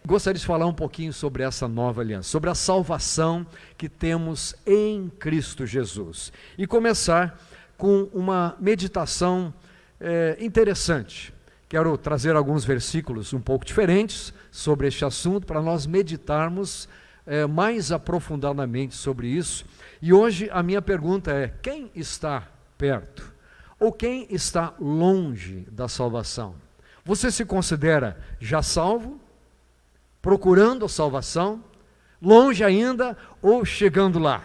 Gostaria de falar um pouquinho sobre essa nova aliança, sobre a salvação que temos em Cristo Jesus. E começar com uma meditação interessante. Quero trazer alguns versículos um pouco diferentes sobre este assunto, para nós meditarmos mais aprofundadamente sobre isso. E hoje a minha pergunta é: quem está perto? Ou quem está longe da salvação? Você se considera já salvo? Procurando a salvação, longe ainda ou chegando lá?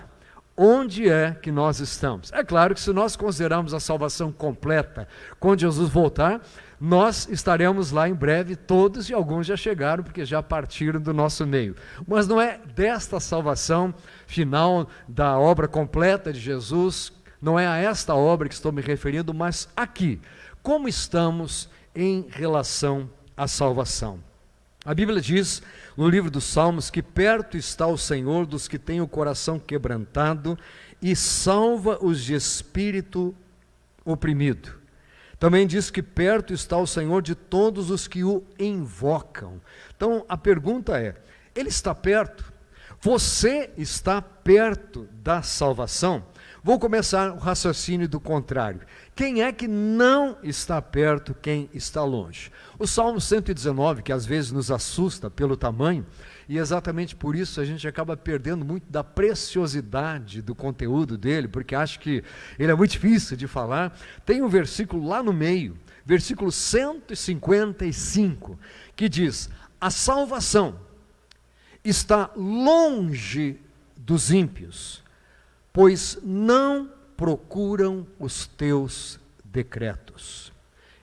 Onde é que nós estamos? É claro que se nós considerarmos a salvação completa, quando Jesus voltar, nós estaremos lá em breve todos, e alguns já chegaram porque já partiram do nosso meio. Mas não é desta salvação final da obra completa de Jesus, não é a esta obra que estou me referindo, mas aqui, como estamos em relação à salvação. A Bíblia diz, no livro dos Salmos, que perto está o Senhor dos que têm o coração quebrantado e salva os de espírito oprimido. Também diz que perto está o Senhor de todos os que o invocam. Então, a pergunta é: Ele está perto? Você está perto da salvação? Vou começar o raciocínio do contrário. Quem é que não está perto, quem está longe? O Salmo 119, que às vezes nos assusta pelo tamanho, e exatamente por isso a gente acaba perdendo muito da preciosidade do conteúdo dele, porque acha que ele é muito difícil de falar. Tem um versículo lá no meio, versículo 155, que diz: a salvação está longe dos ímpios, pois não procuram os teus decretos.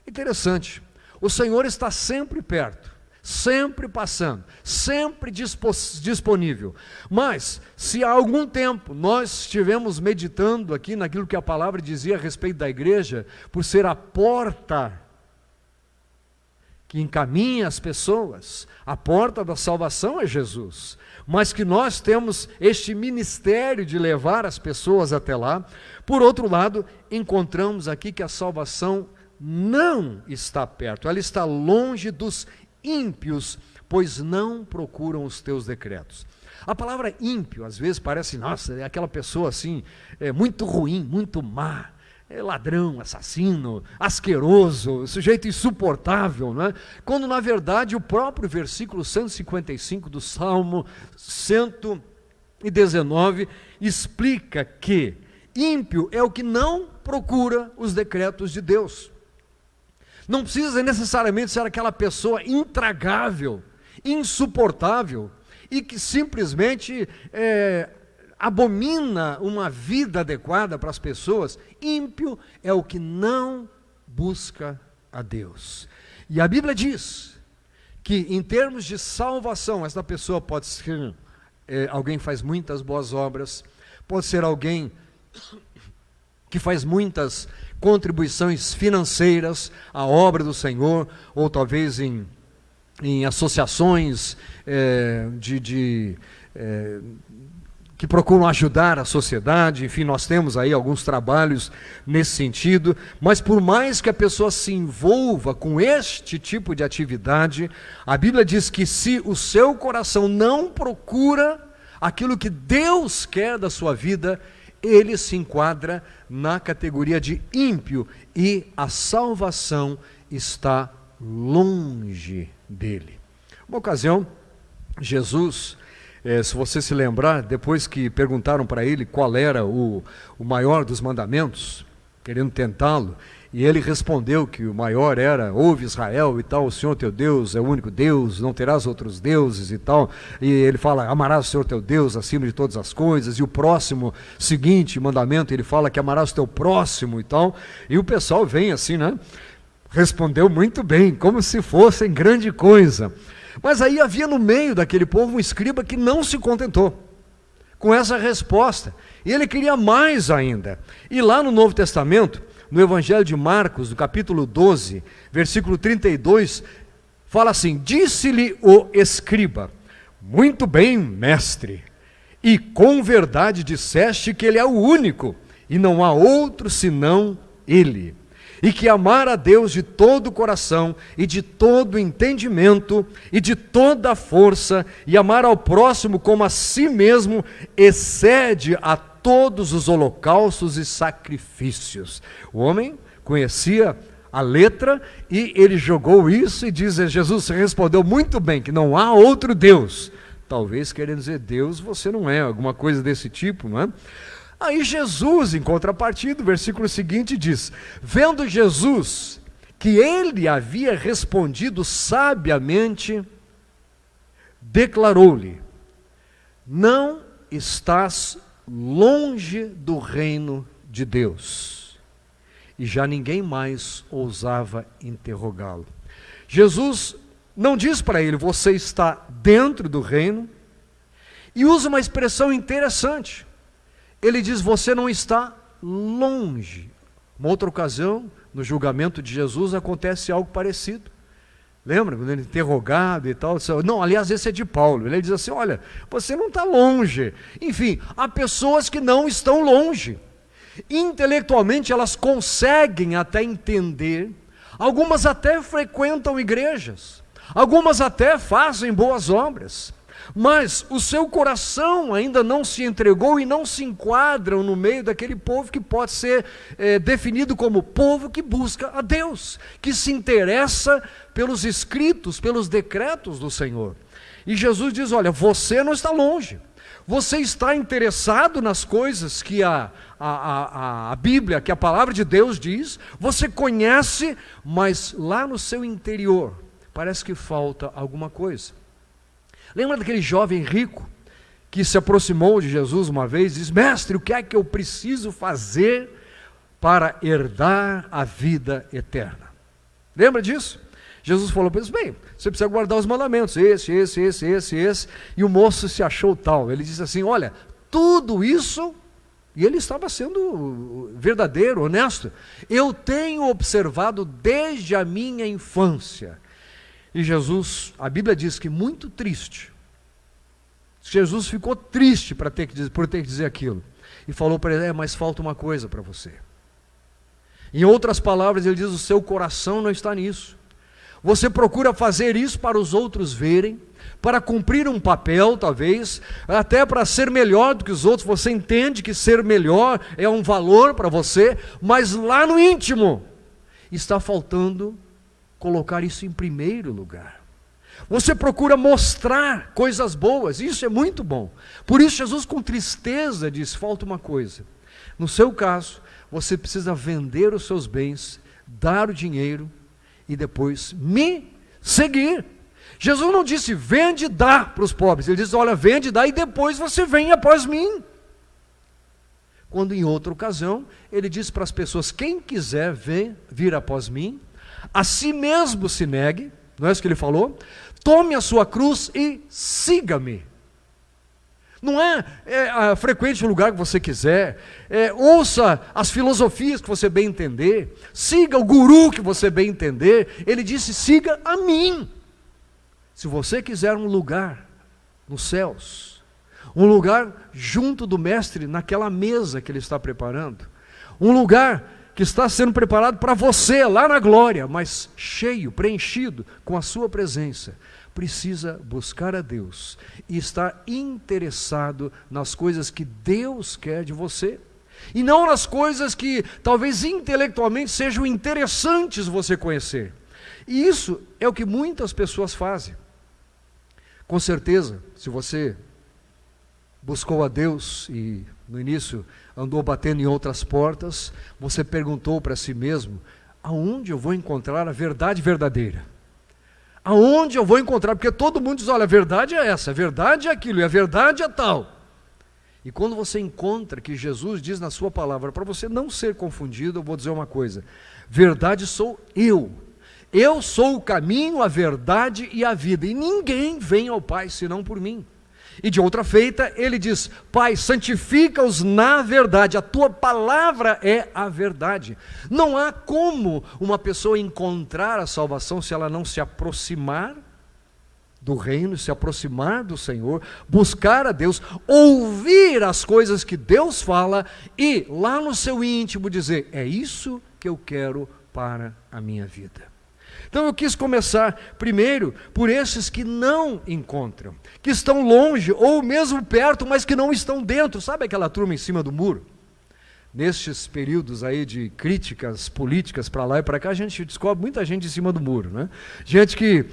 Interessante, o Senhor está sempre perto, sempre passando, sempre disponível. Mas, se há algum tempo nós estivemos meditando aqui naquilo que a palavra dizia a respeito da igreja, por ser a porta que encaminha as pessoas, a porta da salvação é Jesus, mas que nós temos este ministério de levar as pessoas até lá. Por outro lado, encontramos aqui que a salvação não está perto, ela está longe dos ímpios, pois não procuram os teus decretos. A palavra ímpio, às vezes parece, nossa, é aquela pessoa assim, muito ruim, muito má, ladrão, assassino, asqueroso, sujeito insuportável, não é? Quando na verdade o próprio versículo 155 do Salmo 119 explica que ímpio é o que não procura os decretos de Deus. Não precisa necessariamente ser aquela pessoa intragável, insuportável, e que simplesmente abomina uma vida adequada para as pessoas. Ímpio é o que não busca a Deus. E a Bíblia diz que em termos de salvação, essa pessoa pode ser alguém que faz muitas boas obras, pode ser alguém que faz muitas contribuições financeiras à obra do Senhor, ou talvez em associações que procuram ajudar a sociedade. Enfim, nós temos aí alguns trabalhos nesse sentido, mas por mais que a pessoa se envolva com este tipo de atividade, a Bíblia diz que se o seu coração não procura aquilo que Deus quer da sua vida, ele se enquadra na categoria de ímpio, e a salvação está longe dele. Uma ocasião, Jesus, se você se lembrar, depois que perguntaram para ele qual era o maior dos mandamentos, querendo tentá-lo, e ele respondeu que o maior era: ouve Israel e tal, o Senhor teu Deus é o único Deus, não terás outros deuses e tal. E ele fala: amarás o Senhor teu Deus acima de todas as coisas. E o próximo, seguinte mandamento, ele fala que amarás o teu próximo e tal. E o pessoal vem assim, né? Respondeu muito bem, como se fossem grande coisa. Mas aí havia no meio daquele povo um escriba que não se contentou com essa resposta, e ele queria mais ainda. E lá no Novo Testamento, no Evangelho de Marcos, no capítulo 12, versículo 32, fala assim: disse-lhe o escriba: muito bem, mestre, e com verdade disseste que ele é o único, e não há outro senão ele. e que amar a Deus de todo o coração e de todo o entendimento e de toda a força e amar ao próximo como a si mesmo excede a todos os holocaustos e sacrifícios. O homem conhecia a letra e ele jogou isso e diz: Jesus respondeu muito bem que não há outro Deus. Talvez querendo dizer: Deus você não é, alguma coisa desse tipo, não é? Aí Jesus, em contrapartida, o versículo seguinte diz: vendo Jesus que ele havia respondido sabiamente, declarou-lhe: não estás longe do reino de Deus. E já ninguém mais ousava interrogá-lo. Jesus não diz para ele: você está dentro do reino, e usa uma expressão interessante. Ele diz: você não está longe. Uma outra ocasião, no julgamento de Jesus, acontece algo parecido. Lembra? Quando ele é interrogado e tal. Não, aliás, esse é de Paulo. Ele diz assim: olha, você não está longe. Enfim, há pessoas que não estão longe. Intelectualmente elas conseguem até entender. Algumas até frequentam igrejas. Algumas até fazem boas obras. Mas o seu coração ainda não se entregou e não se enquadram no meio daquele povo que pode ser definido como povo que busca a Deus, que se interessa pelos escritos, pelos decretos do Senhor. E Jesus diz: olha, você não está longe, você está interessado nas coisas que a Bíblia, que a palavra de Deus diz, você conhece, mas lá no seu interior parece que falta alguma coisa. Lembra daquele jovem rico que se aproximou de Jesus uma vez e disse: mestre, o que é que eu preciso fazer para herdar a vida eterna? Lembra disso? Jesus falou para ele: bem, você precisa guardar os mandamentos, esse, e o moço se achou tal. Ele disse assim: olha, tudo isso, e ele estava sendo verdadeiro, honesto, eu tenho observado desde a minha infância. E Jesus, a Bíblia diz que muito triste, Jesus ficou triste por ter que dizer aquilo, e falou para ele: mas falta uma coisa para você. Em outras palavras, ele diz: o seu coração não está nisso. Você procura fazer isso para os outros verem, para cumprir um papel talvez, até para ser melhor do que os outros. Você entende que ser melhor é um valor para você, mas lá no íntimo está faltando colocar isso em primeiro lugar. Você procura mostrar coisas boas, isso é muito bom. Por isso Jesus com tristeza diz: falta uma coisa. No seu caso, você precisa vender os seus bens, dar o dinheiro e depois me seguir. Jesus não disse: vende e dá para os pobres. Ele disse: olha, vende e dá e depois você vem após mim. Quando em outra ocasião, ele disse para as pessoas: quem quiser vir após mim, a si mesmo se negue, não é isso que ele falou? Tome a sua cruz e siga-me. Não frequente o lugar que você quiser, ouça as filosofias que você bem entender, siga o guru que você bem entender. Ele disse: siga a mim. Se você quiser um lugar nos céus, um lugar junto do mestre naquela mesa que ele está preparando, um lugar que está sendo preparado para você lá na glória, mas cheio, preenchido com a sua presença, precisa buscar a Deus e estar interessado nas coisas que Deus quer de você, e não nas coisas que talvez intelectualmente sejam interessantes você conhecer. E isso é o que muitas pessoas fazem. Com certeza, se você buscou a Deus e no início andou batendo em outras portas, você perguntou para si mesmo: aonde eu vou encontrar a verdade verdadeira? Aonde eu vou encontrar? Porque todo mundo diz: olha, a verdade é essa, a verdade é aquilo, e a verdade é tal. E quando você encontra que Jesus diz na sua palavra, para você não ser confundido, eu vou dizer uma coisa: verdade sou eu. Eu sou o caminho, a verdade e a vida, e ninguém vem ao Pai senão por mim. E de outra feita, ele diz: Pai, santifica-os na verdade, a tua palavra é a verdade. Não há como uma pessoa encontrar a salvação se ela não se aproximar do reino, se aproximar do Senhor, buscar a Deus, ouvir as coisas que Deus fala e lá no seu íntimo dizer: é isso que eu quero para a minha vida. Então eu quis começar primeiro por esses que não encontram, que estão longe ou mesmo perto, mas que não estão dentro. Sabe aquela turma em cima do muro? Nestes períodos aí de críticas políticas para lá e para cá, a gente descobre muita gente em cima do muro, né? Gente que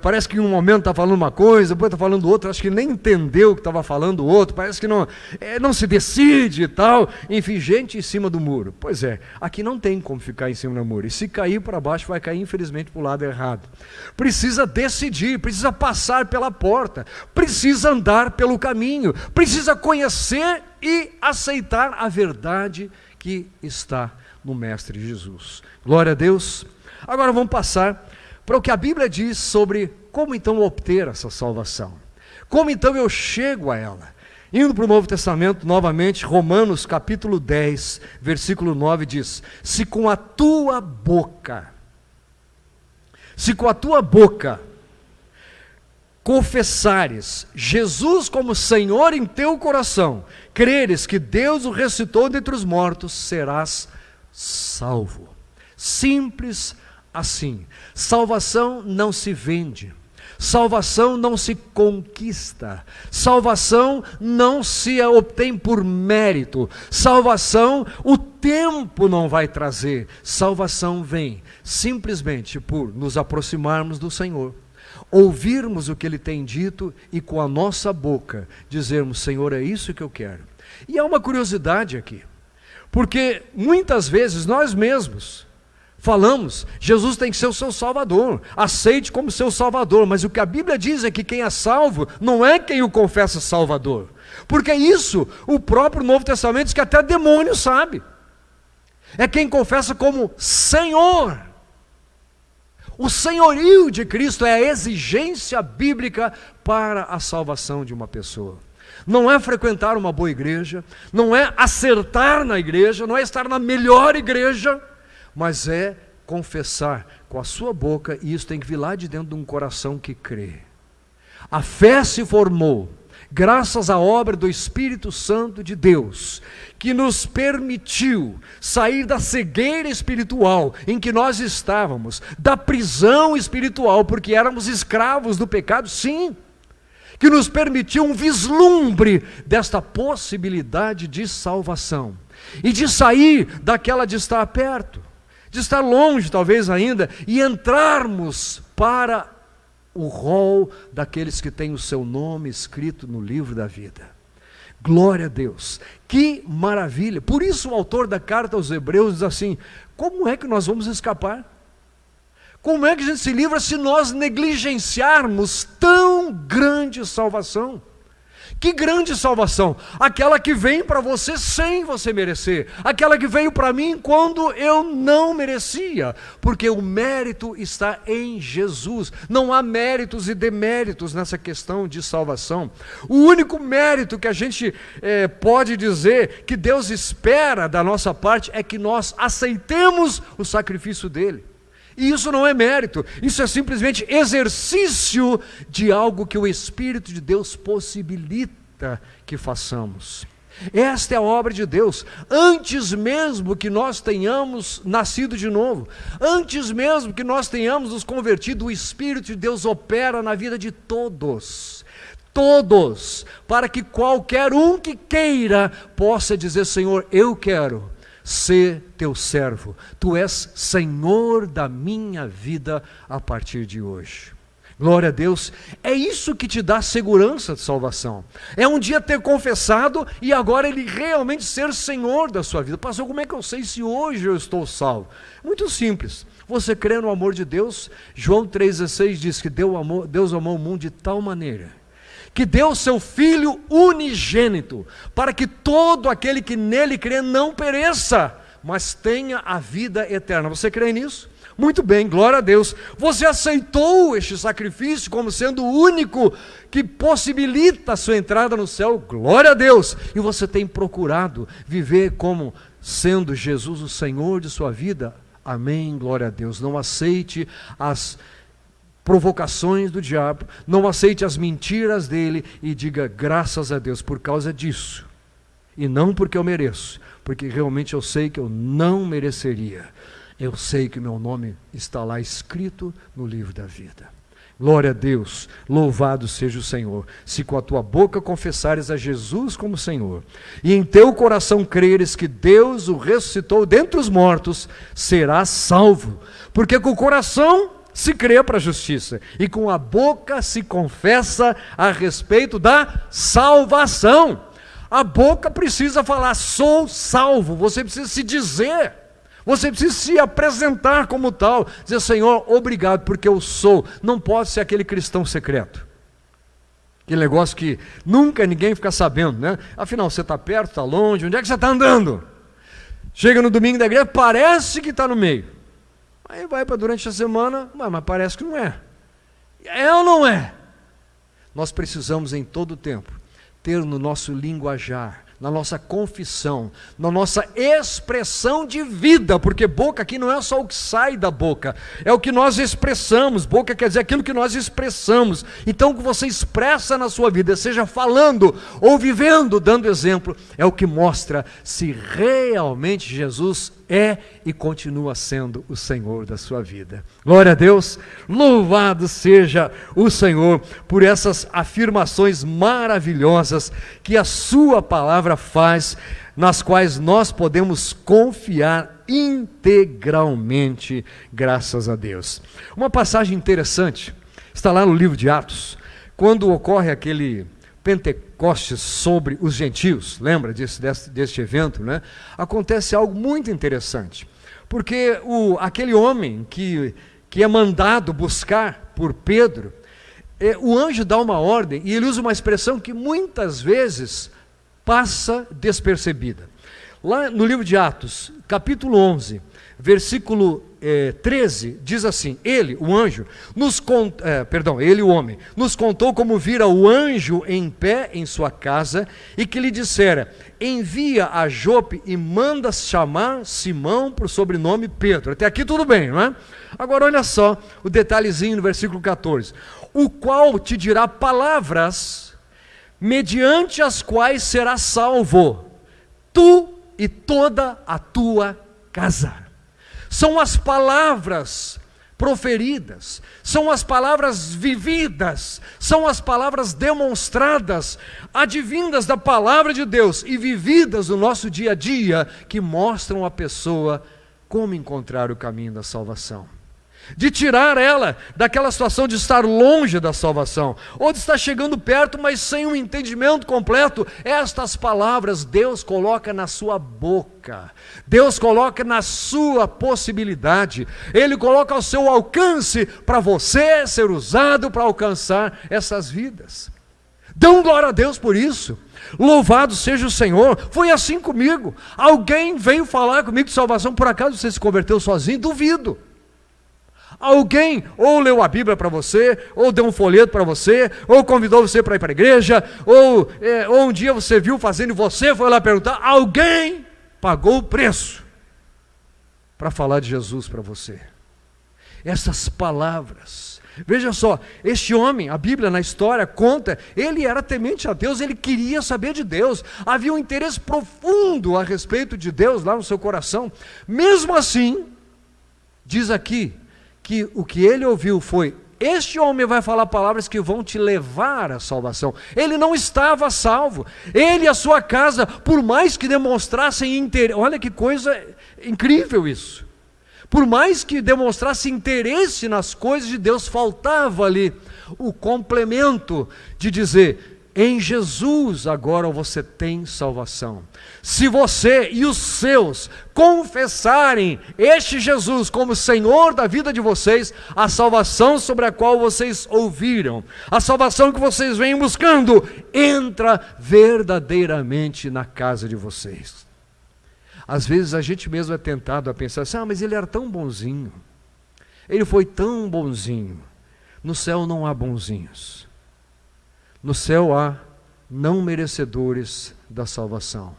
parece que em um momento está falando uma coisa, depois está falando outra, acho que nem entendeu o que estava falando o outro, parece que não se decide e tal. Enfim, gente em cima do muro. Pois é, aqui não tem como ficar em cima do muro. E se cair para baixo, vai cair infelizmente para o lado errado. Precisa decidir, precisa passar pela porta, precisa andar pelo caminho, precisa conhecer e aceitar a verdade que está no Mestre Jesus. Glória a Deus. Agora vamos passar para o que a Bíblia diz sobre como então obter essa salvação. Como então eu chego a ela? Indo para o Novo Testamento, novamente, Romanos capítulo 10, versículo 9 diz: se com a tua boca confessares Jesus como Senhor em teu coração, creres que Deus o ressuscitou dentre os mortos, serás salvo. Simples assim. Salvação não se vende. Salvação não se conquista. Salvação não se obtém por mérito. Salvação o tempo não vai trazer. Salvação vem simplesmente por nos aproximarmos do Senhor, ouvirmos o que Ele tem dito e com a nossa boca dizermos: Senhor, é isso que eu quero. E há uma curiosidade aqui, porque muitas vezes nós mesmos falamos: Jesus tem que ser o seu Salvador, aceite como seu Salvador, mas o que a Bíblia diz é que quem é salvo não é quem o confessa Salvador, porque isso o próprio Novo Testamento diz que até demônio sabe, é quem confessa como Senhor. O senhorio de Cristo é a exigência bíblica para a salvação de uma pessoa. Não é frequentar uma boa igreja, não é acertar na igreja, não é estar na melhor igreja, mas é confessar com a sua boca, e isso tem que vir lá de dentro de um coração que crê. A fé se formou graças à obra do Espírito Santo de Deus, que nos permitiu sair da cegueira espiritual em que nós estávamos, da prisão espiritual, porque éramos escravos do pecado, sim, que nos permitiu um vislumbre desta possibilidade de salvação, e de sair daquela de estar perto, de estar longe talvez ainda, e entrarmos para o rol daqueles que têm o seu nome escrito no livro da vida. Glória a Deus, que maravilha. Por isso o autor da carta aos Hebreus diz assim: como é que nós vamos escapar? Como é que a gente se livra se nós negligenciarmos tão grande salvação? Que grande salvação? Aquela que vem para você sem você merecer, aquela que veio para mim quando eu não merecia, porque o mérito está em Jesus. Não há méritos e deméritos nessa questão de salvação. O único mérito que a gente pode dizer que Deus espera da nossa parte é que nós aceitemos o sacrifício dele. E isso não é mérito, isso é simplesmente exercício de algo que o Espírito de Deus possibilita que façamos. Esta é a obra de Deus, antes mesmo que nós tenhamos nascido de novo, antes mesmo que nós tenhamos nos convertido, o Espírito de Deus opera na vida de todos, para que qualquer um que queira possa dizer: Senhor, eu quero ser teu servo, tu és Senhor da minha vida a partir de hoje. Glória a Deus. É isso que te dá segurança de salvação. É um dia ter confessado e agora Ele realmente ser Senhor da sua vida. Pastor, como é que eu sei se hoje eu estou salvo? Muito simples. Você crê no amor de Deus? João 3,16 diz que Deus amou o mundo de tal maneira que deu seu Filho unigênito, para que todo aquele que nele crê não pereça, mas tenha a vida eterna. Você crê nisso? Muito bem, glória a Deus. Você aceitou este sacrifício como sendo o único que possibilita a sua entrada no céu? Glória a Deus. E você tem procurado viver como sendo Jesus o Senhor de sua vida? Amém, glória a Deus. Não aceite as provocações do diabo, não aceite as mentiras dele e diga: graças a Deus por causa disso, e não porque eu mereço, porque realmente eu sei que eu não mereceria. eu sei que o meu nome está lá escrito no livro da vida. Glória a Deus, louvado seja o Senhor. Se com a tua boca confessares a Jesus como Senhor, e em teu coração creres que Deus o ressuscitou dentre os mortos, serás salvo. Porque com o coração se crê para a justiça, e com a boca se confessa a respeito da salvação. A boca precisa falar, sou salvo. Você precisa se dizer. Você precisa se apresentar como tal, dizer, Senhor, obrigado, porque eu sou. Não pode ser aquele cristão secreto. Aquele negócio que nunca ninguém fica sabendo, né? Afinal, você está perto, está longe, onde é que você está andando? Chega no domingo da igreja, parece que está no meio. Aí vai para durante a semana, mas parece que não é. É ou não é? Nós precisamos em todo o tempo ter no nosso linguajar, na nossa confissão, na nossa expressão de vida, porque boca aqui não é só o que sai da boca, é o que nós expressamos. Boca quer dizer aquilo que nós expressamos. Então o que você expressa na sua vida, seja falando ou vivendo, dando exemplo, é o que mostra se realmente Jesus é e continua sendo o Senhor da sua vida. Glória a Deus, louvado seja o Senhor por essas afirmações maravilhosas que a sua palavra faz, nas quais nós podemos confiar integralmente, graças a Deus. Uma passagem interessante está lá no livro de Atos, quando ocorre aquele Pentecostes sobre os gentios, lembra deste evento, né? Acontece algo muito interessante, porque aquele homem que é mandado buscar por Pedro, o anjo dá uma ordem, e ele usa uma expressão que muitas vezes passa despercebida. Lá no livro de Atos, capítulo 11, versículo 13, diz assim, ele, o homem, nos contou como vira o anjo em pé em sua casa, e que lhe dissera, envia a Jope e manda chamar Simão por sobrenome Pedro. Até aqui tudo bem, não é? Agora olha só o detalhezinho no versículo 14, o qual te dirá palavras, mediante as quais serás salvo, tu e toda a tua casa. São as palavras proferidas, são as palavras vividas, são as palavras demonstradas, advindas da palavra de Deus e vividas no nosso dia a dia, que mostram à pessoa como encontrar o caminho da salvação. De tirar ela daquela situação de estar longe da salvação, ou de estar chegando perto, mas sem um entendimento completo. Estas palavras Deus coloca na sua boca, Deus coloca na sua possibilidade, Ele coloca ao seu alcance, para você ser usado para alcançar essas vidas. Dão glória a Deus por isso. Louvado seja o Senhor. Foi assim comigo. Alguém veio falar comigo de salvação, por acaso você se converteu sozinho? Duvido. Alguém ou leu a Bíblia para você, ou deu um folheto para você, ou convidou você para ir para a igreja, ou um dia você viu fazendo e você foi lá perguntar. Alguém pagou o preço para falar de Jesus para você. Essas palavras, veja só, este homem, a Bíblia na história conta, ele era temente a Deus, ele queria saber de Deus, havia um interesse profundo a respeito de Deus lá no seu coração. Mesmo assim, diz aqui, que o que ele ouviu foi, este homem vai falar palavras que vão te levar à salvação. Ele não estava salvo, ele e a sua casa, por mais que demonstrassem interesse, olha que coisa incrível isso, por mais que demonstrasse interesse nas coisas de Deus, faltava ali o complemento de dizer, em Jesus agora você tem salvação. Se você e os seus confessarem este Jesus como Senhor da vida de vocês, a salvação sobre a qual vocês ouviram, a salvação que vocês vêm buscando, entra verdadeiramente na casa de vocês. Às vezes a gente mesmo é tentado a pensar assim, mas ele era tão bonzinho, ele foi tão bonzinho. No céu não há bonzinhos. No céu há não merecedores da salvação,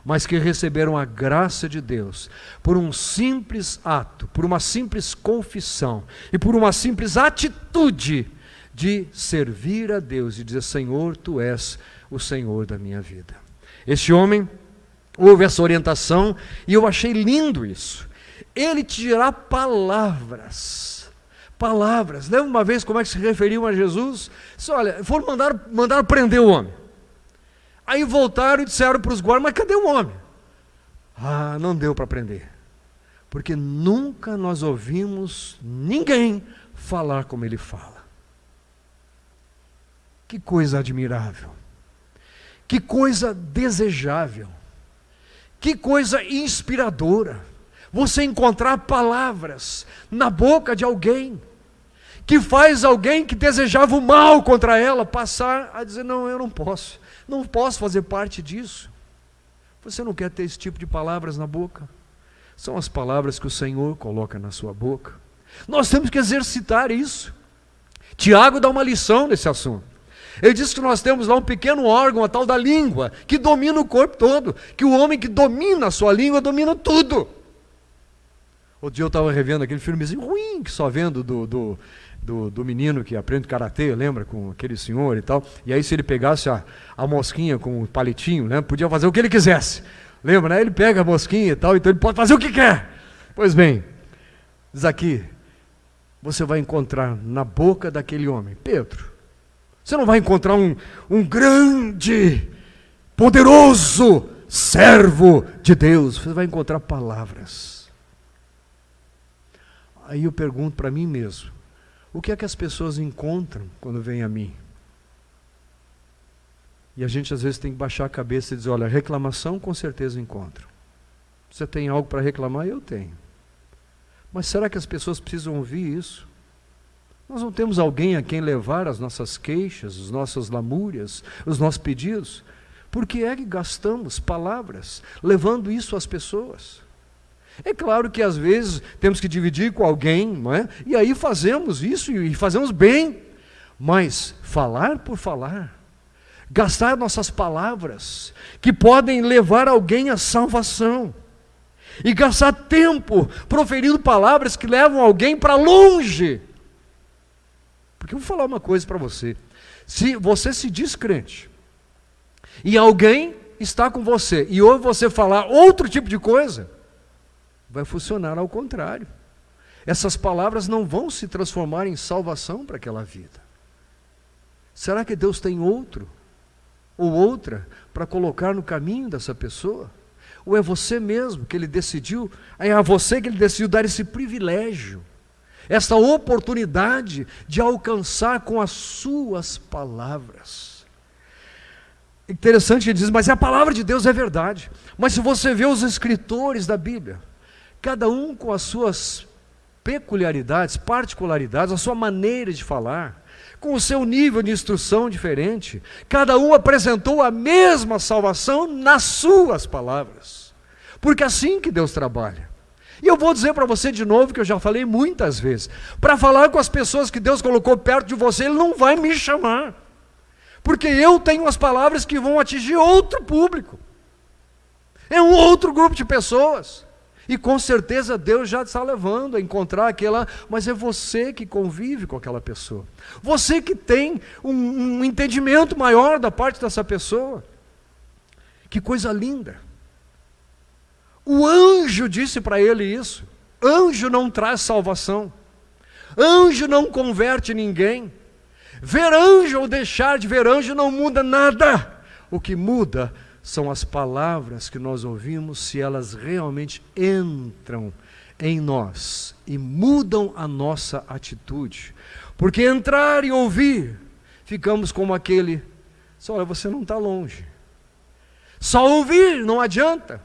mas que receberam a graça de Deus por um simples ato, por uma simples confissão e por uma simples atitude de servir a Deus e dizer, Senhor, Tu és o Senhor da minha vida. Este homem houve essa orientação e eu achei lindo isso. Ele te dirá palavras. Palavras. Lembra uma vez como é que se referiam a Jesus? Disse, olha, foram mandaram prender o homem. Aí voltaram e disseram para os guardas, mas cadê o homem? Ah, não deu para prender. Porque nunca nós ouvimos ninguém falar como ele fala. Que coisa admirável. Que coisa desejável. Que coisa inspiradora. Você encontrar palavras na boca de alguém que faz alguém que desejava o mal contra ela passar a dizer, não, eu não posso fazer parte disso. Você não quer ter esse tipo de palavras na boca? São as palavras que o Senhor coloca na sua boca. Nós temos que exercitar isso. Tiago dá uma lição nesse assunto. Ele diz que nós temos lá um pequeno órgão, a tal da língua, que domina o corpo todo, que o homem que domina a sua língua domina tudo. Outro dia eu estava revendo aquele filmezinho ruim que só vendo do menino que aprende karatê, lembra, com aquele senhor e tal, e aí se ele pegasse a mosquinha com o palitinho, né, podia fazer o que ele quisesse, lembra, né? Ele pega a mosquinha e tal, então ele pode fazer o que quer. Pois bem, diz aqui, você vai encontrar na boca daquele homem, Pedro, você não vai encontrar um grande, poderoso servo de Deus, você vai encontrar palavras. Aí eu pergunto para mim mesmo, o que é que as pessoas encontram quando vêm a mim? E a gente às vezes tem que baixar a cabeça e dizer, olha, reclamação com certeza encontro. Você tem algo para reclamar? Eu tenho. Mas será que as pessoas precisam ouvir isso? Nós não temos alguém a quem levar as nossas queixas, as nossas lamúrias, os nossos pedidos? Por que é que gastamos palavras levando isso às pessoas? É claro que às vezes temos que dividir com alguém, não é? E aí fazemos isso e fazemos bem, mas falar por falar, gastar nossas palavras que podem levar alguém à salvação, e gastar tempo proferindo palavras que levam alguém para longe. Porque eu vou falar uma coisa para você, se você se diz crente, e alguém está com você, e ouve você falar outro tipo de coisa, vai funcionar ao contrário. Essas palavras não vão se transformar em salvação para aquela vida. Será que Deus tem outro ou outra para colocar no caminho dessa pessoa? Ou é você mesmo que Ele decidiu, é a você que Ele decidiu dar esse privilégio, essa oportunidade de alcançar com as suas palavras? Interessante, ele diz, mas a palavra de Deus é verdade. Mas se você vê os escritores da Bíblia, cada um com as suas peculiaridades, particularidades, a sua maneira de falar, com o seu nível de instrução diferente, cada um apresentou a mesma salvação nas suas palavras, porque é assim que Deus trabalha. E eu vou dizer para você de novo, que eu já falei muitas vezes, para falar com as pessoas que Deus colocou perto de você, Ele não vai me chamar, porque eu tenho as palavras que vão atingir outro público, é um outro grupo de pessoas. E com certeza Deus já está levando a encontrar aquela, mas é você que convive com aquela pessoa. Você que tem um entendimento maior da parte dessa pessoa. Que coisa linda. O anjo disse para ele isso. Anjo não traz salvação. Anjo não converte ninguém. Ver anjo ou deixar de ver anjo não muda nada. O que muda são as palavras que nós ouvimos, se elas realmente entram em nós e mudam a nossa atitude. Porque entrar e ouvir, ficamos como aquele, só olha, você não está longe. Só ouvir não adianta.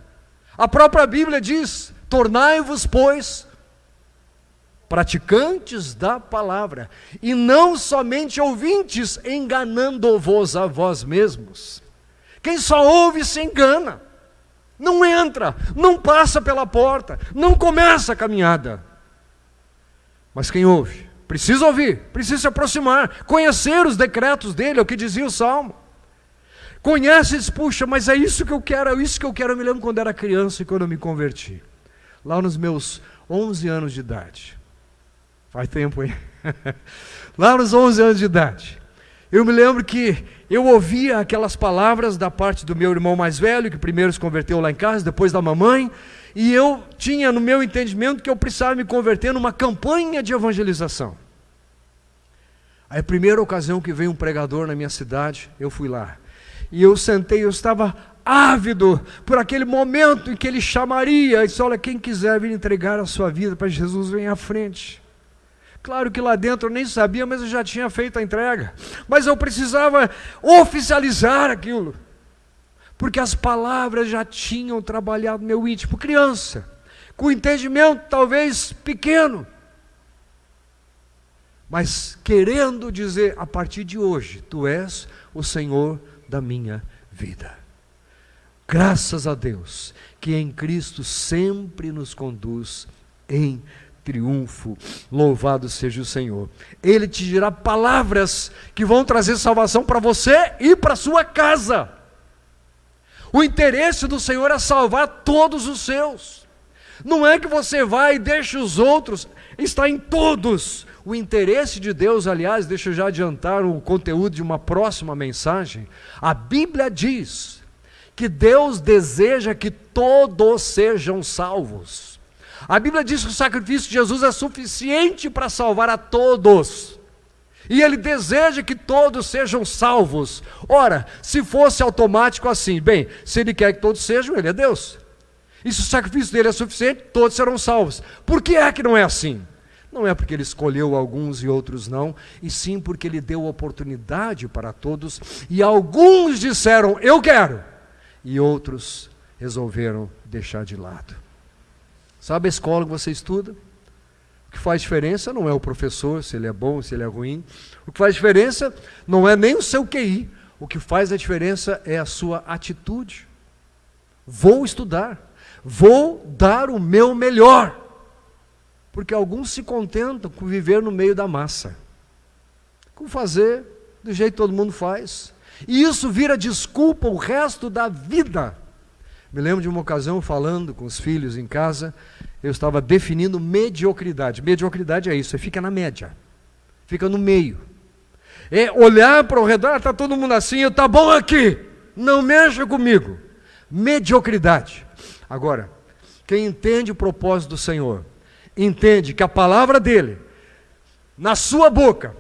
A própria Bíblia diz, tornai-vos, pois, praticantes da palavra, e não somente ouvintes, enganando-vos a vós mesmos. Quem só ouve se engana, não entra, não passa pela porta, não começa a caminhada. Mas quem ouve, precisa ouvir, precisa se aproximar, conhecer os decretos dele, é o que dizia o Salmo. Conhece e diz, puxa, mas é isso que eu quero, é isso que eu quero. Eu me lembro quando era criança e quando eu me converti, lá nos meus 11 anos de idade, faz tempo, hein? Lá nos 11 anos de idade, eu me lembro que eu ouvia aquelas palavras da parte do meu irmão mais velho, que primeiro se converteu lá em casa, depois da mamãe, e eu tinha no meu entendimento que eu precisava me converter numa campanha de evangelização. Aí a primeira ocasião que veio um pregador na minha cidade, eu fui lá. E eu sentei, eu estava ávido por aquele momento em que ele chamaria, e disse, olha, quem quiser vir entregar a sua vida para Jesus, vem à frente. Claro que lá dentro eu nem sabia, mas eu já tinha feito a entrega. Mas eu precisava oficializar aquilo, porque as palavras já tinham trabalhado meu íntimo, criança, com entendimento talvez pequeno, mas querendo dizer, a partir de hoje, tu és o Senhor da minha vida. Graças a Deus, que em Cristo sempre nos conduz em triunfo, louvado seja o Senhor. Ele te dirá palavras que vão trazer salvação para você e para sua casa. O interesse do Senhor é salvar todos os seus. Não é que você vai e deixe os outros, está em todos. O interesse de Deus, aliás, deixa eu já adiantar o conteúdo de uma próxima mensagem. A Bíblia diz que Deus deseja que todos sejam salvos. A Bíblia diz que o sacrifício de Jesus é suficiente para salvar a todos. E Ele deseja que todos sejam salvos. Ora, se fosse automático assim, bem, se Ele quer que todos sejam, Ele é Deus. E se o sacrifício dele é suficiente, todos serão salvos. Por que é que não é assim? Não é porque Ele escolheu alguns e outros não, e sim porque Ele deu oportunidade para todos, e alguns disseram, eu quero, e outros resolveram deixar de lado. Sabe a escola que você estuda? O que faz diferença não é o professor, se ele é bom, se ele é ruim. O que faz diferença não é nem o seu QI. O que faz a diferença é a sua atitude. Vou estudar, vou dar o meu melhor. Porque alguns se contentam com viver no meio da massa, com fazer do jeito que todo mundo faz. E isso vira desculpa o resto da vida. Me lembro de uma ocasião falando com os filhos em casa, eu estava definindo mediocridade. Mediocridade é isso, você fica na média, fica no meio. É olhar para o redor, está todo mundo assim, está bom aqui, não mexa comigo. Mediocridade. Agora, quem entende o propósito do Senhor, entende que a palavra dele, na sua boca,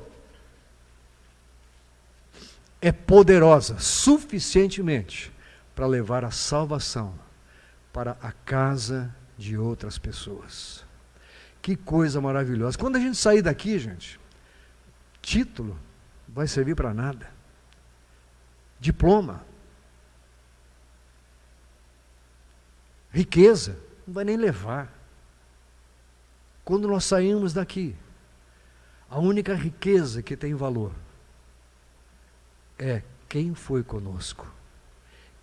é poderosa suficientemente para levar a salvação para a casa de outras pessoas. Que coisa maravilhosa. Quando a gente sair daqui, gente, título não vai servir para nada. Diploma, riqueza, não vai nem levar. Quando nós saímos daqui, a única riqueza que tem valor é quem foi conosco,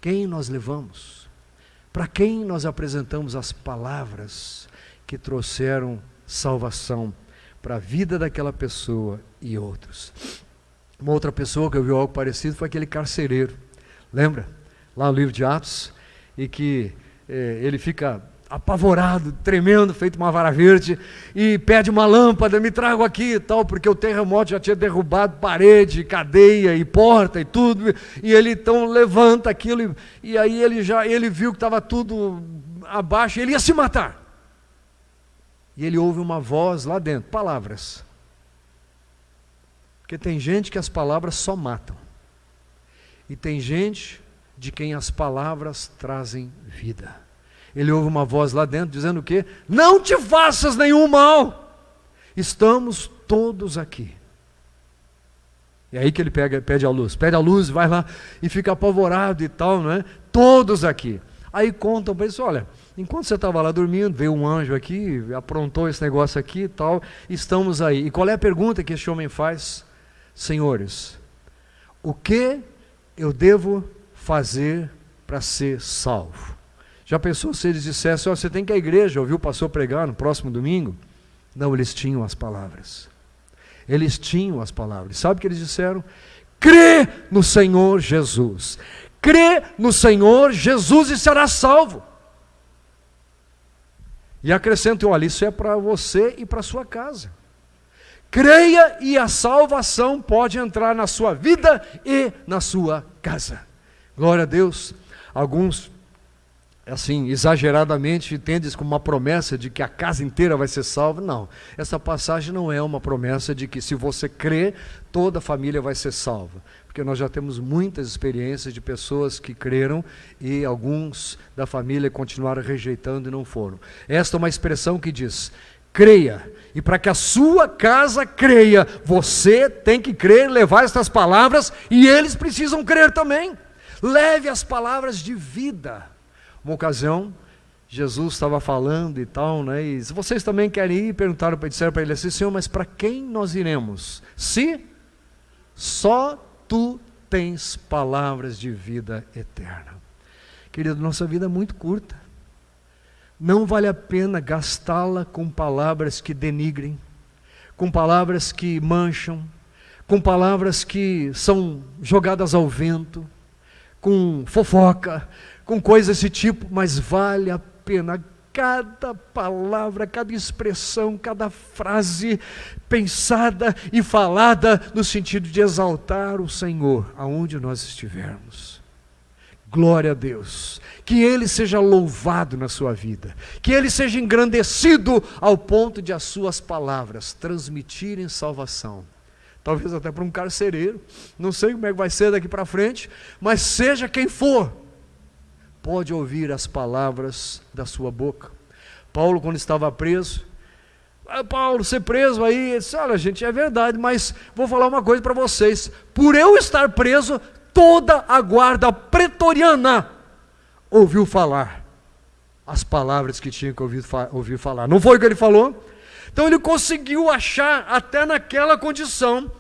quem nós levamos, para quem nós apresentamos as palavras que trouxeram salvação para a vida daquela pessoa e outros. Uma outra pessoa que eu vi algo parecido foi aquele carcereiro, lembra? Lá no livro de Atos, e que ele fica apavorado, tremendo, feito uma vara verde, e pede uma lâmpada, me trago aqui e tal, porque o terremoto já tinha derrubado parede, cadeia e porta e tudo, e ele então levanta aquilo, e aí ele viu que estava tudo abaixo, ele ia se matar, e ele ouve uma voz lá dentro, palavras, porque tem gente que as palavras só matam, e tem gente de quem as palavras trazem vida. Ele ouve uma voz lá dentro dizendo o quê? Não te faças nenhum mal, estamos todos aqui. E aí que ele pede a luz, vai lá e fica apavorado e tal, não é? Todos aqui. Aí contam para ele, olha, enquanto você estava lá dormindo, veio um anjo aqui, aprontou esse negócio aqui e tal, estamos aí. E qual é a pergunta que esse homem faz? Senhores, o que eu devo fazer para ser salvo? Já pensou se eles dissessem, você tem que ir à igreja, ouviu o pastor pregar no próximo domingo? Não, eles tinham as palavras. Eles tinham as palavras. Sabe o que eles disseram? Crê no Senhor Jesus. Crê no Senhor Jesus e será salvo. E acrescentam, olha, isso é para você e para a sua casa. Creia e a salvação pode entrar na sua vida e na sua casa. Glória a Deus. Alguns assim, exageradamente, entendes como uma promessa de que a casa inteira vai ser salva. Não, essa passagem não é uma promessa de que se você crer, toda a família vai ser salva. Porque nós já temos muitas experiências de pessoas que creram e alguns da família continuaram rejeitando e não foram. Esta é uma expressão que diz: creia, e para que a sua casa creia, você tem que crer, levar estas palavras, e eles precisam crer também. Leve as palavras de vida. Uma ocasião, Jesus estava falando e tal, né? E se vocês também querem ir, disseram para ele assim: Senhor, mas para quem nós iremos? Se só tu tens palavras de vida eterna. Querido, nossa vida é muito curta. Não vale a pena gastá-la com palavras que denigrem, com palavras que mancham, com palavras que são jogadas ao vento, com fofoca, com coisas desse tipo, mas vale a pena cada palavra, cada expressão, cada frase pensada e falada no sentido de exaltar o Senhor aonde nós estivermos. Glória a Deus, que Ele seja louvado na sua vida, que Ele seja engrandecido ao ponto de as suas palavras transmitirem salvação. Talvez até para um carcereiro, não sei como é que vai ser daqui para frente, mas seja quem for, pode ouvir as palavras da sua boca. Paulo, quando estava preso, Paulo, ser preso aí, ele disse: olha gente, é verdade, mas vou falar uma coisa para vocês, por eu estar preso, toda a guarda pretoriana ouviu falar as palavras que tinha que ouvir falar. Não foi o que ele falou? Então ele conseguiu achar, até naquela condição,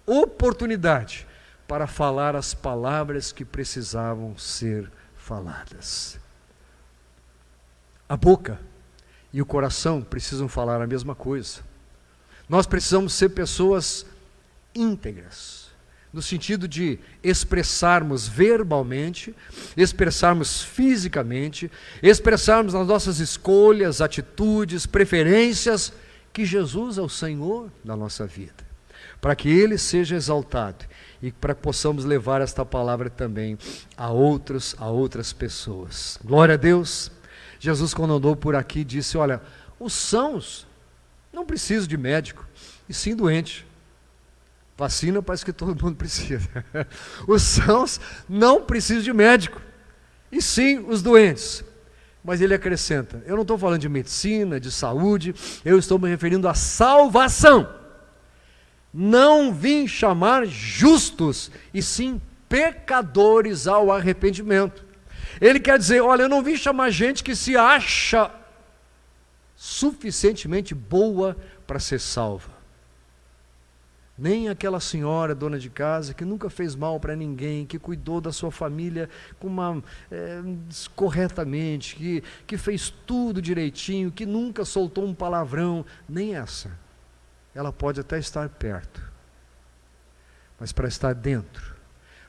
oportunidade para falar as palavras que precisavam ser faladas. A boca e o coração precisam falar a mesma coisa. Nós precisamos ser pessoas íntegras, no sentido de expressarmos verbalmente, expressarmos fisicamente, expressarmos nas nossas escolhas, atitudes, preferências, que Jesus é o Senhor da nossa vida, para que Ele seja exaltado e para que possamos levar esta palavra também a outras pessoas. Glória a Deus. Jesus, quando andou por aqui, disse: olha, os sãos não precisam de médico, e sim doente. Vacina parece que todo mundo precisa. Os sãos não precisam de médico, e sim os doentes. Mas ele acrescenta: eu não estou falando de medicina, de saúde, eu estou me referindo à salvação. Não vim chamar justos, e sim pecadores ao arrependimento. Ele quer dizer: olha, eu não vim chamar gente que se acha suficientemente boa para ser salva. Nem aquela senhora, dona de casa, que nunca fez mal para ninguém, que cuidou da sua família corretamente, que fez tudo direitinho, que nunca soltou um palavrão, nem essa. Ela pode até estar perto, mas para estar dentro,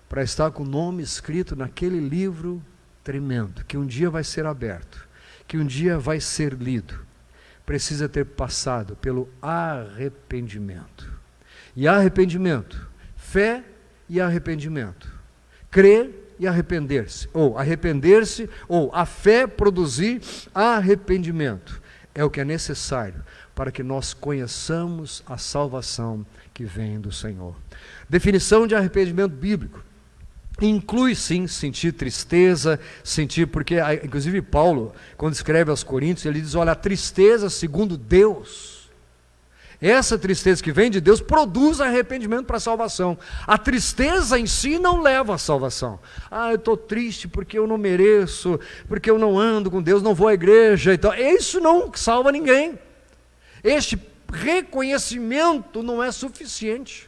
para estar com o nome escrito naquele livro tremendo, que um dia vai ser aberto, que um dia vai ser lido, precisa ter passado pelo arrependimento. E arrependimento, fé e arrependimento, crer e arrepender-se, ou a fé produzir arrependimento, é o que é necessário para que nós conheçamos a salvação que vem do Senhor. Definição de arrependimento bíblico: inclui sim sentir tristeza, porque inclusive Paulo, quando escreve aos Coríntios, ele diz: olha, a tristeza segundo Deus, essa tristeza que vem de Deus produz arrependimento para a salvação. A tristeza em si não leva à salvação. Eu estou triste porque eu não mereço, porque eu não ando com Deus, não vou à igreja e tal. Isso não salva ninguém. Este reconhecimento não é suficiente.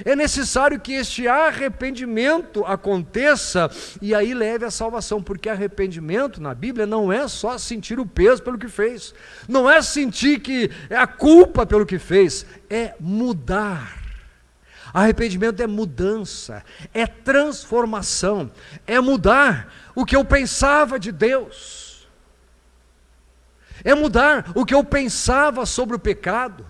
É necessário que este arrependimento aconteça e aí leve à salvação, porque arrependimento na Bíblia não é só sentir o peso pelo que fez, não é sentir que é a culpa pelo que fez, é mudar. Arrependimento é mudança, é transformação, é mudar o que eu pensava de Deus, é mudar o que eu pensava sobre o pecado,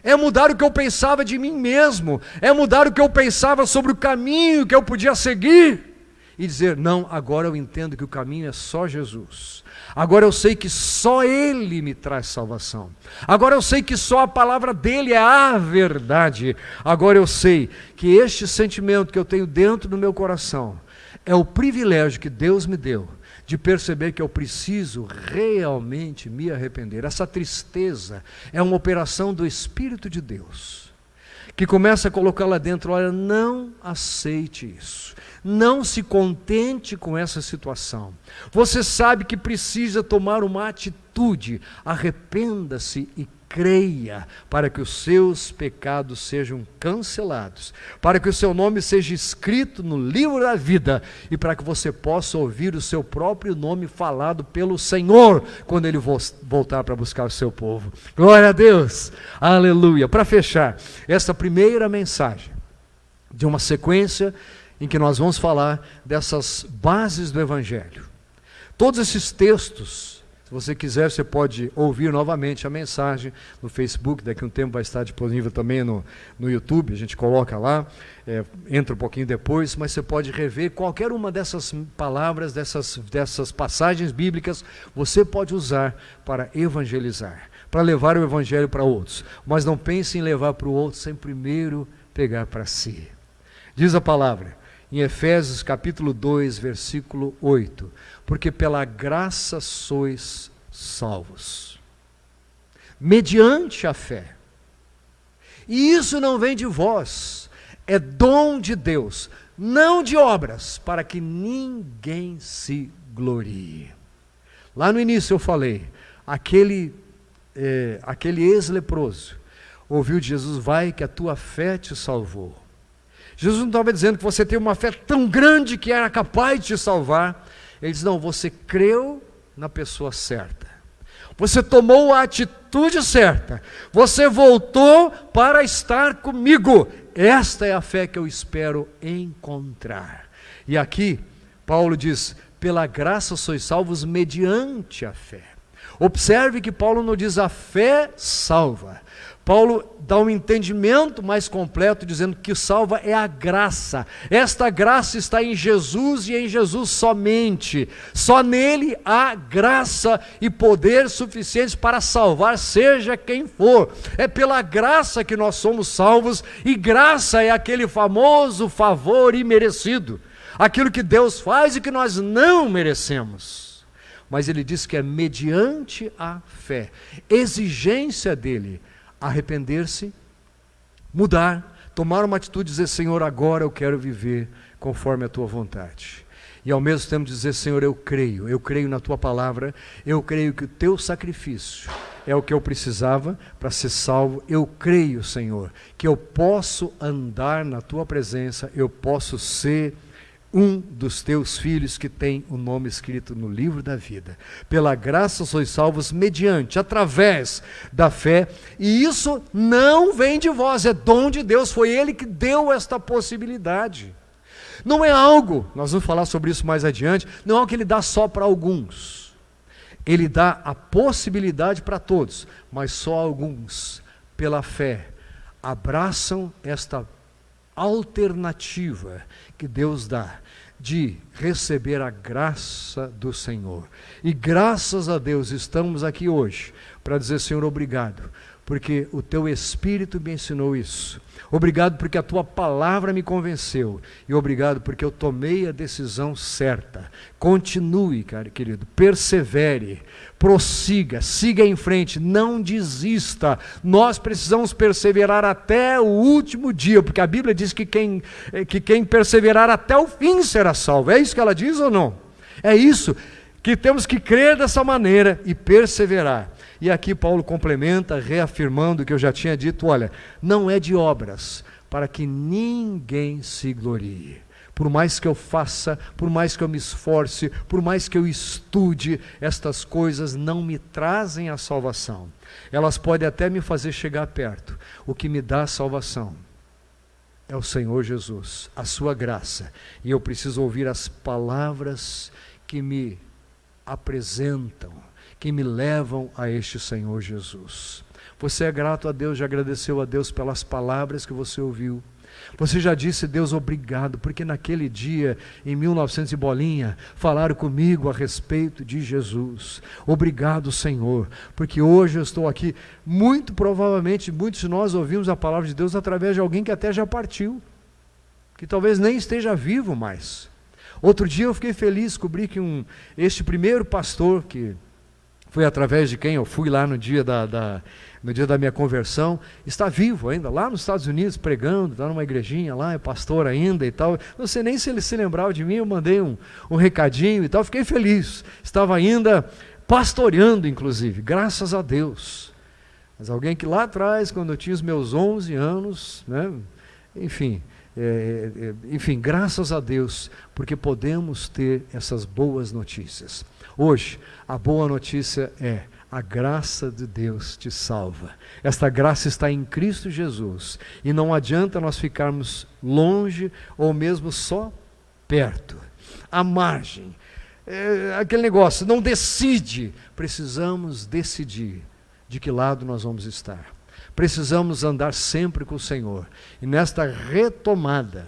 é mudar o que eu pensava de mim mesmo, é mudar o que eu pensava sobre o caminho que eu podia seguir, e dizer: não, agora eu entendo que o caminho é só Jesus. Agora eu sei que só Ele me traz salvação. Agora eu sei que só a palavra dEle é a verdade. Agora eu sei que este sentimento que eu tenho dentro do meu coração é o privilégio que Deus me deu de perceber que eu preciso realmente me arrepender. Essa tristeza é uma operação do Espírito de Deus, que começa a colocar lá dentro: olha, não aceite isso, não se contente com essa situação, você sabe que precisa tomar uma atitude, arrependa-se e creia, para que os seus pecados sejam cancelados, para que o seu nome seja escrito no livro da vida, e para que você possa ouvir o seu próprio nome falado pelo Senhor, quando Ele voltar para buscar o seu povo. Glória a Deus, aleluia. Para fechar esta primeira mensagem de uma sequência em que nós vamos falar dessas bases do Evangelho, todos esses textos, se você quiser, você pode ouvir novamente a mensagem no Facebook, daqui a um tempo vai estar disponível também no YouTube, a gente coloca lá, entra um pouquinho depois, mas você pode rever qualquer uma dessas palavras, dessas passagens bíblicas, você pode usar para evangelizar, para levar o Evangelho para outros, mas não pense em levar para o outro sem primeiro pegar para si. Diz a palavra, em Efésios capítulo 2, versículo 8, porque pela graça sois salvos, mediante a fé, e isso não vem de vós, é dom de Deus, não de obras, para que ninguém se glorie. Lá no início eu falei, aquele ex-leproso ouviu de Jesus: vai que a tua fé te salvou. Jesus não estava dizendo que você tem uma fé tão grande que era capaz de te salvar. Ele diz: não, você creu na pessoa certa, você tomou a atitude certa, você voltou para estar comigo. Esta é a fé que eu espero encontrar. E aqui Paulo diz: pela graça sois salvos mediante a fé. Observe que Paulo não diz a fé salva. Paulo dá um entendimento mais completo, dizendo que o salva é a graça. Esta graça está em Jesus e em Jesus somente. Só nele há graça e poder suficientes para salvar, seja quem for. É pela graça que nós somos salvos, e graça é aquele famoso favor imerecido, aquilo que Deus faz e que nós não merecemos. Mas ele diz que é mediante a fé, exigência dele, arrepender-se, mudar, tomar uma atitude, dizer: Senhor, agora eu quero viver conforme a tua vontade. E ao mesmo tempo dizer: Senhor, eu creio na tua palavra, eu creio que o teu sacrifício é o que eu precisava para ser salvo. Eu creio, Senhor, que eu posso andar na tua presença, eu posso ser um dos teus filhos que tem o nome escrito no livro da vida. Pela graça sois salvos mediante, através da fé, e isso não vem de vós, é dom de Deus, foi Ele que deu esta possibilidade. Não é algo, nós vamos falar sobre isso mais adiante, não é algo que Ele dá só para alguns. Ele dá a possibilidade para todos, mas só alguns, pela fé, abraçam esta alternativa que Deus dá de receber a graça do Senhor. E graças a Deus estamos aqui hoje para dizer: Senhor, obrigado, porque o teu Espírito me ensinou isso. Obrigado porque a tua palavra me convenceu. E obrigado porque eu tomei a decisão certa. Continue, cara, querido, persevere, prossiga, siga em frente, não desista. Nós precisamos perseverar até o último dia, porque a Bíblia diz que quem perseverar até o fim será salvo. É isso que ela diz ou não? É isso, que temos que crer dessa maneira e perseverar. E aqui Paulo complementa, reafirmando o que eu já tinha dito: olha, não é de obras, para que ninguém se glorie. Por mais que eu faça, por mais que eu me esforce, por mais que eu estude, estas coisas não me trazem a salvação. Elas podem até me fazer chegar perto. O que me dá a salvação é o Senhor Jesus, a sua graça. E eu preciso ouvir as palavras que me apresentam, que me levam a este Senhor Jesus. Você é grato a Deus, já agradeceu a Deus pelas palavras que você ouviu? Você já disse, Deus, obrigado, porque naquele dia, em 1900 e bolinha, falaram comigo a respeito de Jesus. Obrigado, Senhor, porque hoje eu estou aqui. Muito provavelmente, muitos de nós ouvimos a palavra de Deus através de alguém que até já partiu, que talvez nem esteja vivo mais. Outro dia eu fiquei feliz, descobri que este primeiro pastor, que foi através de quem eu fui lá no dia da minha conversão, está vivo ainda, lá nos Estados Unidos, pregando, está numa igrejinha lá, é pastor ainda e tal. Não sei nem se ele se lembrava de mim, eu mandei um recadinho e tal, fiquei feliz. Estava ainda pastoreando, inclusive, graças a Deus. Mas alguém que lá atrás, quando eu tinha os meus 11 anos, né, enfim, graças a Deus, porque podemos ter essas boas notícias. Hoje, a boa notícia é: a graça de Deus te salva. Esta graça está em Cristo Jesus. E não adianta nós ficarmos longe ou mesmo só perto, à margem. Aquele negócio, não decide. Precisamos decidir de que lado nós vamos estar. Precisamos andar sempre com o Senhor. E nesta retomada,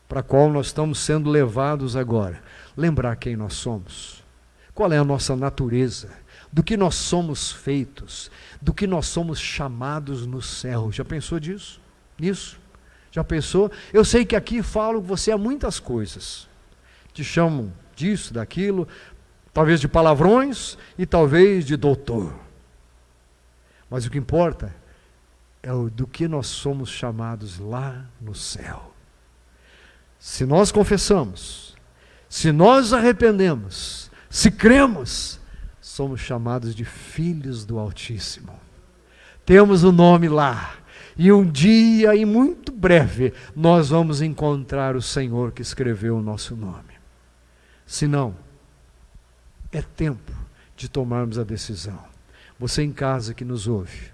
para a qual nós estamos sendo levados agora, lembrar quem nós somos. Qual é a nossa natureza? Do que nós somos feitos, do que nós somos chamados no céu. Já pensou disso? Nisso? Já pensou? Eu sei que aqui falo com você há muitas coisas. Te chamam disso, daquilo, talvez de palavrões e talvez de doutor. Mas o que importa é do que nós somos chamados lá no céu. Se nós confessamos, se nós arrependemos, se cremos, somos chamados de filhos do Altíssimo. Temos o nome lá. E um dia, e muito breve, nós vamos encontrar o Senhor que escreveu o nosso nome. Se não, é tempo de tomarmos a decisão. Você em casa que nos ouve,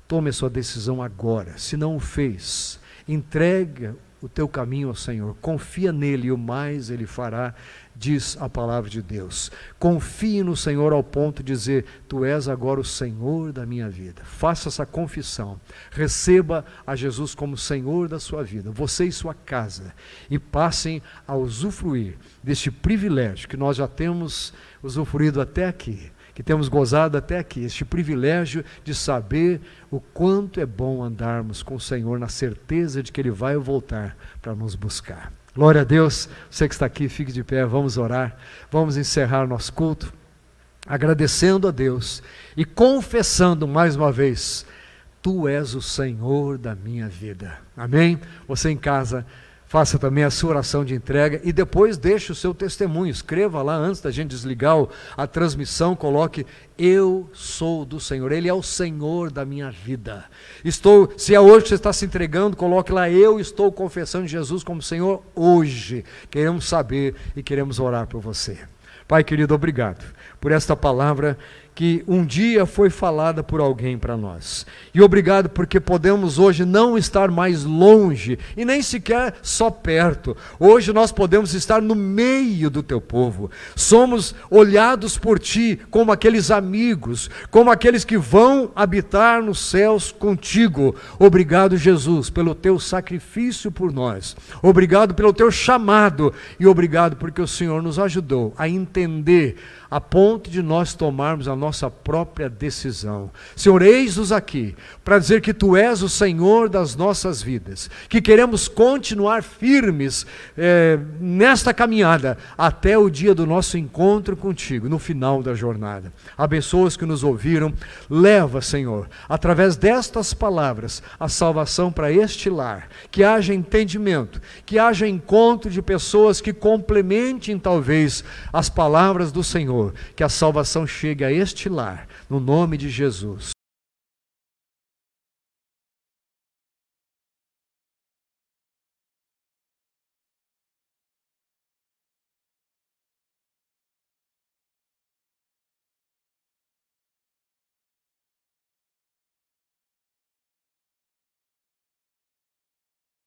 tome a sua decisão agora. Se não o fez, entrega o teu caminho ao Senhor, confia nele e o mais ele fará, diz a palavra de Deus. Confie no Senhor ao ponto de dizer: tu és agora o Senhor da minha vida. Faça essa confissão, receba a Jesus como Senhor da sua vida, você e sua casa, e passem a usufruir deste privilégio que nós já temos usufruído até aqui, que temos gozado até aqui, este privilégio de saber o quanto é bom andarmos com o Senhor na certeza de que Ele vai voltar para nos buscar. Glória a Deus. Você que está aqui, fique de pé, vamos orar, vamos encerrar nosso culto, agradecendo a Deus e confessando mais uma vez: tu és o Senhor da minha vida. Amém? Você em casa, faça também a sua oração de entrega e depois deixe o seu testemunho. Escreva lá antes da gente desligar a transmissão, coloque: eu sou do Senhor, Ele é o Senhor da minha vida. Se é hoje que você está se entregando, coloque lá: eu estou confessando Jesus como Senhor hoje. Queremos saber e queremos orar por você. Pai querido, obrigado por esta palavra que um dia foi falada por alguém para nós. E obrigado porque podemos hoje não estar mais longe e nem sequer só perto. Hoje nós podemos estar no meio do teu povo. Somos olhados por ti como aqueles amigos, como aqueles que vão habitar nos céus contigo. Obrigado, Jesus, pelo teu sacrifício por nós. Obrigado pelo teu chamado e obrigado porque o Senhor nos ajudou a entender a ponto de nós tomarmos a nossa própria decisão. Senhor, eis-nos aqui para dizer que Tu és o Senhor das nossas vidas, que queremos continuar firmes nesta caminhada até o dia do nosso encontro contigo, no final da jornada. Abençoa os que nos ouviram, leva, Senhor, através destas palavras, a salvação para este lar, que haja entendimento, que haja encontro de pessoas que complementem talvez as palavras do Senhor, que a salvação chegue a este lar, no nome de Jesus.